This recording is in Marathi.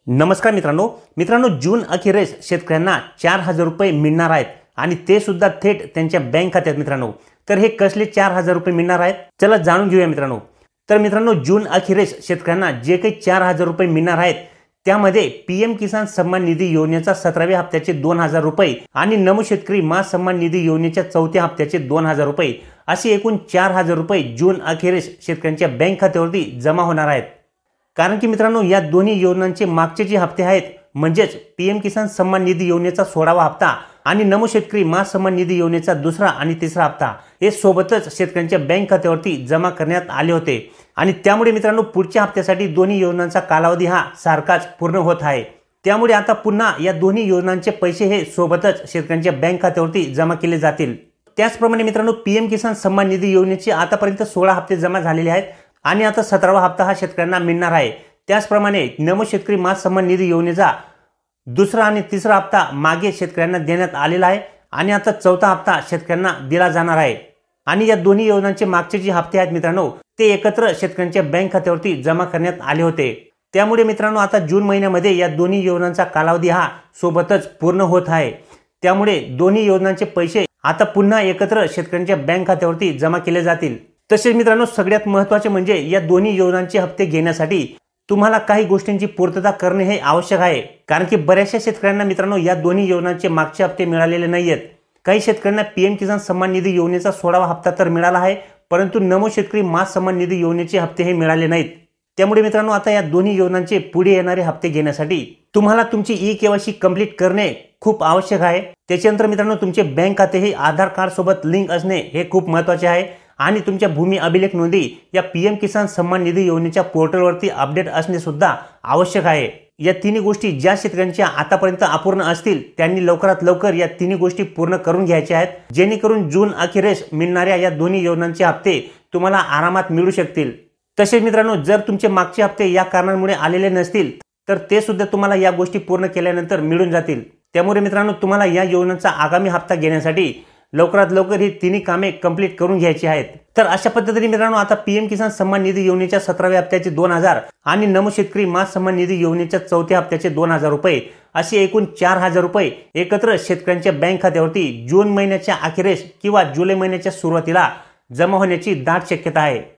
नमस्कार मित्रांनो जून अखेरीस शेतकऱ्यांना 4,000 रुपये मिळणार आहेत आणि ते सुद्धा थेट त्यांच्या बँक खात्यात मित्रांनो। तर हे कसले 4,000 रुपये मिळणार आहेत चला जाणून घेऊया मित्रांनो। तर मित्रांनो जून अखेरीस शेतकऱ्यांना जे काही 4,000 रुपये मिळणार आहेत त्यामध्ये पीएम किसान सन्मान निधी योजनेचा 17व्या हप्त्याचे 2,000 रुपये आणि नमो शेतकरी मा सन्मान निधी योजनेच्या 4थ्या हप्त्याचे 2,000 रुपये असे एकूण 4,000 रुपये जून अखेरीस शेतकऱ्यांच्या बँक खात्यावरती जमा होणार आहेत। कारण की मित्रांनो या दोन्ही योजनांचे मागचे जे हप्ते आहेत म्हणजेच पीएम किसान सन्मान निधी योजनेचा 16वा हप्ता आणि नमो शेतकरी मा सन्मान निधी योजनेचा दुसरा आणि तिसरा हप्ता हे सोबतच शेतकऱ्यांच्या बँक खात्यावरती जमा करण्यात आले होते आणि त्यामुळे मित्रांनो पुढच्या हप्त्यासाठी दोन्ही योजनांचा कालावधी हा सारखाच पूर्ण होत आहे। त्यामुळे आता पुन्हा या दोन्ही योजनांचे पैसे हे सोबतच शेतकऱ्यांच्या बँक खात्यावरती जमा केले जातील। त्याचप्रमाणे मित्रांनो पीएम किसान सन्मान निधी योजनेचे आतापर्यंत 16 हप्ते जमा झालेले आहेत आणि आता 17वा हप्ता हा शेतकऱ्यांना मिळणार आहे। त्याचप्रमाणे नमो शेतकरी मा सन्मान निधी योजनेचा दुसरा आणि तिसरा हप्ता मागे शेतकऱ्यांना देण्यात आलेला आहे आणि आता 4था हप्ता शेतकऱ्यांना दिला जाणार आहे आणि या दोन्ही योजनांचे मागचे जे हप्ते आहेत मित्रांनो ते एकत्र शेतकऱ्यांच्या बँक खात्यावरती जमा करण्यात आले होते। त्यामुळे मित्रांनो आता जून महिन्यामध्ये या दोन्ही योजनांचा कालावधी हा सोबतच पूर्ण होत आहे। त्यामुळे दोन्ही योजनांचे पैसे आता पुन्हा एकत्र शेतकऱ्यांच्या बँक खात्यावरती जमा केले जातील। तसेच मित्रांनो सगळ्यात महत्त्वाचे म्हणजे या दोन्ही योजनांचे हप्ते घेण्यासाठी तुम्हाला काही गोष्टींची पूर्तता करणे हे आवश्यक आहे। कारण की बऱ्याचशा शेतकऱ्यांना मित्रांनो या दोन्ही योजनांचे मागचे हप्ते मिळालेले नाहीयेत। काही शेतकऱ्यांना पीएम किसान सन्मान निधी योजनेचा 16वा हप्ता तर मिळाला आहे परंतु नमो शेतकरी मा सन्मान निधी योजनेचे हप्ते हे मिळाले नाहीत। त्यामुळे मित्रांनो आता या दोन्ही योजनांचे पुढे येणारे हप्ते घेण्यासाठी तुम्हाला तुमची ई-केवायसी कंप्लीट करणे खूप आवश्यक आहे। त्याच्यानंतर मित्रांनो तुमचे बँक खाते हे आधार कार्ड सोबत लिंक असणे हे खूप महत्त्वाचे आहे आणि तुमच्या भूमी अभिलेख नोंदी या पीएम किसान सन्मान निधी योजनेच्या पोर्टलवरती अपडेट असणे सुद्धा आवश्यक आहे। या तिन्ही गोष्टी ज्या शेतकऱ्यांच्या आतापर्यंत अपूर्ण असतील त्यांनी लवकरात लवकर या तिन्ही गोष्टी पूर्ण करून घ्यायच्या आहेत जेणेकरून जून अखेरीस मिळणाऱ्या या दोन्ही योजनांचे हप्ते तुम्हाला आरामात मिळू शकतील। तसेच मित्रांनो जर तुमचे मागचे हप्ते या कारणांमुळे आलेले नसतील तर ते सुद्धा तुम्हाला या गोष्टी पूर्ण केल्यानंतर मिळून जातील। त्यामुळे मित्रांनो तुम्हाला या योजनांचा आगामी हप्ता घेण्यासाठी लवकरात लवकर ही तिन्ही कामे कंप्लीट करून घ्यायची आहेत। तर अशा पद्धतीने मित्रांनो आता पीएम किसान सन्मान निधी योजनेच्या 17व्या हप्त्याचे 2,000 आणि नमो शेतकरी मा सन्मान निधी योजनेच्या 4थ्या हप्त्याचे 2,000 रुपये असे एकूण 4,000 रुपये एकत्र शेतकऱ्यांच्या बँक खात्यावरती जून महिन्याच्या अखेरीस किंवा जुलै महिन्याच्या सुरुवातीला जमा होण्याची दाट शक्यता आहे।